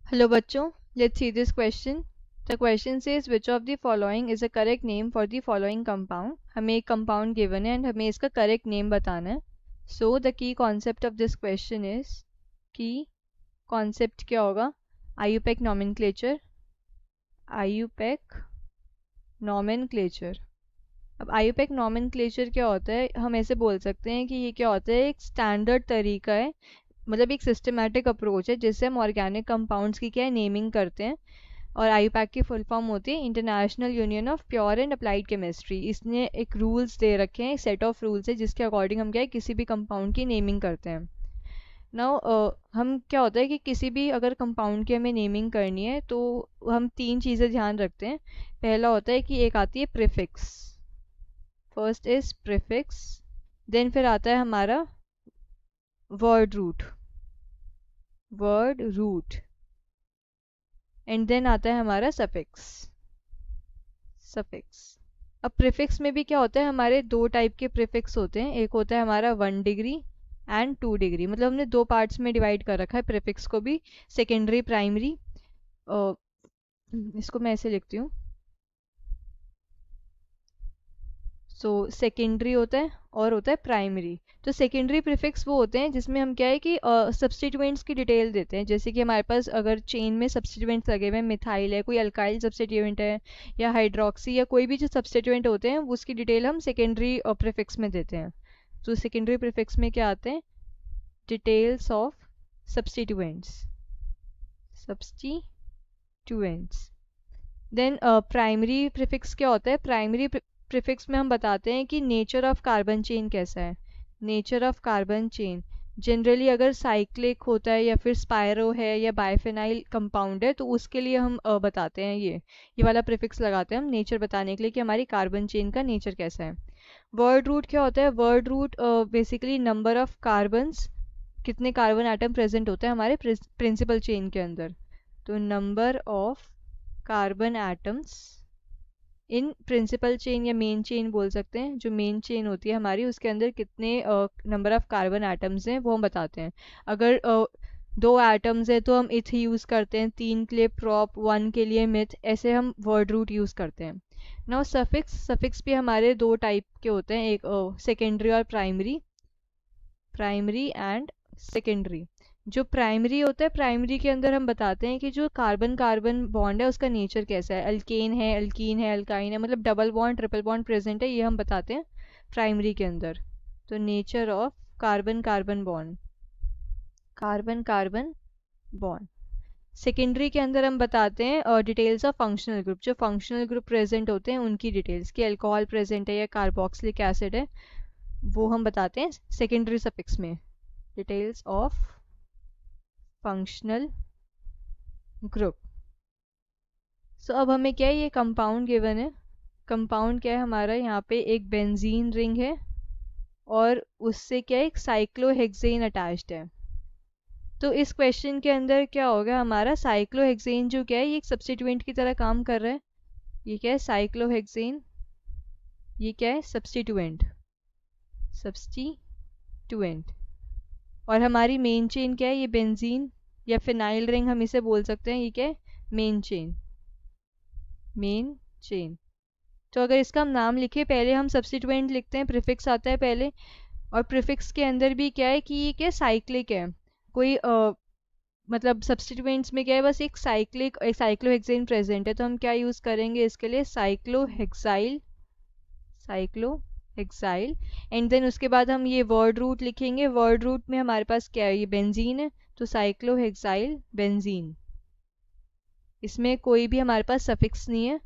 Hello बच्चों, let's see this question. The question says which of the following is a correct name for the following compound. हमें एक compound given है and हमें इसका correct name बताना है. So the key concept of this question is key concept क्या होगा? IUPAC nomenclature. IUPAC nomenclature. अब IUPAC nomenclature क्या होता है? हम ऐसे बोल सकते हैं कि ये क्या होता है, एक स्टैंडर्ड तरीका है, मतलब एक सिस्टमेटिक अप्रोच है जिससे हम ऑर्गेनिक कंपाउंड्स की क्या है नेमिंग करते हैं. और आईयूपैक की फुल फॉर्म होती है international union of pure and applied chemistry. इसने एक रूल्स दे रखे हैं, सेट ऑफ रूल्स है जिसके अकॉर्डिंग हम क्या है किसी भी कंपाउंड की नेमिंग करते हैं. नाउ हम क्या होता है कि किसी भी अगर कंपाउंड की हमें नेमिंग करनी है तो हम तीन चीज़ें ध्यान रखते हैं. पहला होता है कि एक आती है prefix. First is prefix. Then फिर आता है हमारा word root. Word root. And then आता है हमारा सफिक्स. सफिक्स. अब प्रीफिक्स में भी क्या होता है, हमारे दो टाइप के प्रीफिक्स होते हैं. एक होता है हमारा 1 डिग्री एंड 2 डिग्री. मतलब हमने दो पार्ट्स में डिवाइड कर रखा है प्रीफिक्स को भी, सेकेंडरी प्राइमरी. इसको मैं ऐसे लिखती हूँ. सो सेकेंडरी होता है और होता है प्राइमरी. तो सेकेंडरी प्रीफिक्स वो होते हैं जिसमें हम क्या है कि सब्स्टिट्यूएंट्स की डिटेल देते हैं. जैसे कि हमारे पास अगर चेन में सब्स्टिट्यूएंट्स लगे हुए हैं, मिथाइल है, कोई अल्काइल सब्स्टिट्यूएंट है, या हाइड्रोक्सी, या कोई भी जो सब्स्टिट्यूएंट होते हैं उसकी डिटेल हम सेकेंडरी प्रीफिक्स में देते हैं. तो सेकेंडरी प्रीफिक्स में क्या आते हैं, details of substituents. Substituents. Then primary prefix क्या होता है, प्राइमरी प्रीफिक्स में हम बताते हैं कि नेचर ऑफ कार्बन चेन कैसा है. Nature of carbon chain generally अगर साइक्लिक होता है या फिर स्पायरो है या बाइफेनाइल कंपाउंड है तो उसके लिए हम बताते हैं ये वाला प्रीफिक्स लगाते हैं हम नेचर बताने के लिए कि हमारी कार्बन चेन का नेचर कैसा है. वर्ड रूट क्या होता है, word root basically number of carbons, कितने कार्बन एटम प्रेजेंट होते हैं हमारे प्रिंसिपल चेन के अंदर. तो number of carbon atoms in principal chain या मेन चेन बोल सकते हैं. जो मेन चेन होती है हमारी उसके अंदर कितने नंबर ऑफ कार्बन एटम्स हैं वो हम बताते हैं. अगर दो एटम्स है तो हम इथ यूज़ करते हैं, तीन के लिए प्रॉप, वन के लिए मिथ, ऐसे हम वर्ड रूट यूज़ करते हैं. Now suffix. सफिक्स भी हमारे दो टाइप के होते हैं, एक सेकेंडरी और प्राइमरी. Primary and secondary. जो प्राइमरी होता है, प्राइमरी के अंदर हम बताते हैं कि जो कार्बन कार्बन बॉन्ड है उसका नेचर कैसा है, अल्केन है, अल्कीन है, अल्काइन है, मतलब double bond triple bond present है, ये हम बताते हैं प्राइमरी के अंदर. तो nature of carbon carbon bond, carbon carbon bond. Secondary के अंदर हम बताते हैं डिटेल्स ऑफ फंक्शनल ग्रुप. जो फंक्शनल ग्रुप प्रेजेंट होते हैं उनकी डिटेल्स, कि अल्कोहल प्रेजेंट है या कार्बोक्सिलिक एसिड है, वो हम बताते हैं सेकेंडरी सफिक्स में. Details of functional group. So अब हमें क्या है, ये कंपाउंड गिवन है. कंपाउंड क्या है हमारा, यहाँ पे एक बेंजीन रिंग है और उससे क्या है एक साइक्लोहेक्सेन अटैच्ड है. तो इस क्वेश्चन के अंदर क्या होगा, हमारा साइक्लोहेक्सेन जो क्या है ये एक सब्स्टिट्यूएंट की तरह काम कर रहा है. ये क्या है साइक्लोहेक्सेन, ये क्या है सब्स्टिट्यूएंट. सब्स्टिट्यूएंट. और हमारी मेन चेन क्या है, ये बेंजीन या फिनाइल रिंग हम इसे बोल सकते हैं. ये क्या है मेन चेन. Main chain. तो अगर इसका हम नाम लिखे, पहले हम सब्स्टिट्यूएंट लिखते हैं, प्रीफिक्स आता है पहले. और प्रीफिक्स के अंदर भी क्या है कि ये क्या साइक्लिक है. कोई मतलब सब्स्टिट्यूएंट्स में क्या है, बस एक साइक्लोहेक्सेन प्रेजेंट है, तो हम क्या यूज़ करेंगे इसके लिए, साइक्लोहेक्साइल. साइक्लोहेक्साइल. एंड देन उसके बाद हम ये वर्ड रूट लिखेंगे. वर्ड रूट में हमारे पास क्या है, ये बेंजीन है, तो साइक्लोहेक्साइल बेंजीन. इसमें कोई भी हमारे पास सफिक्स नहीं है,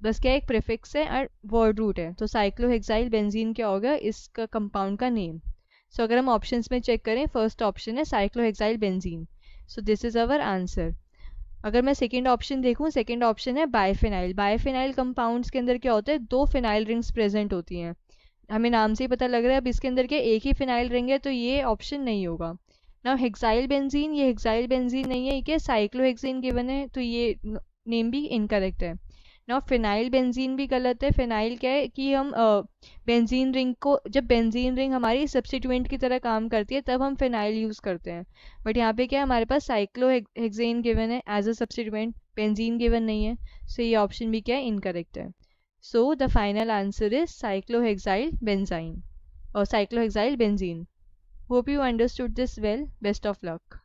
बस क्या एक प्रीफिक्स है और वर्ड रूट है. तो साइक्लोहेक्साइल बेंजीन क्या होगा इसका कंपाउंड का नेम. सो अगर हम ऑप्शंस में चेक करें, फर्स्ट ऑप्शन है cyclohexyl benzene. So this is our answer. अगर मैं सेकेंड ऑप्शन देखूं, सेकेंड ऑप्शन है बायफिनाइल. बायफिनाइल कंपाउंड्स के अंदर क्या होता है, दो फिनाइल रिंग्स प्रेजेंट होती हैं. हमें नाम से ही पता लग रहा है. अब इसके अंदर क्या एक ही फिनाइल रिंग है, तो ये ऑप्शन नहीं होगा. नाउ हेक्साइल बेंजीन, ये हेक्साइल बेंजीन नहीं है, ये क्या साइक्लोहेक्सेन गिवन है, तो ये नेम भी इनकरेक्ट है. ना फिनाइल बेंजीन भी गलत है। फिनाइल क्या है कि हम बेंजीन रिंग को, जब बेंजीन रिंग हमारी सब्स्टिट्यूएंट की तरह काम करती है तब हम फिनाइल यूज़ करते हैं। बट यहाँ पे क्या है, हमारे पास साइक्लोहेक्सेन गिवन है as a substituent, benzene given नहीं है। सो ये ऑप्शन भी क्या है, इनकरेक्ट है। So the final answer is cyclohexyl benzene और cyclohexyl benzene. Hope you understood this well, best of luck.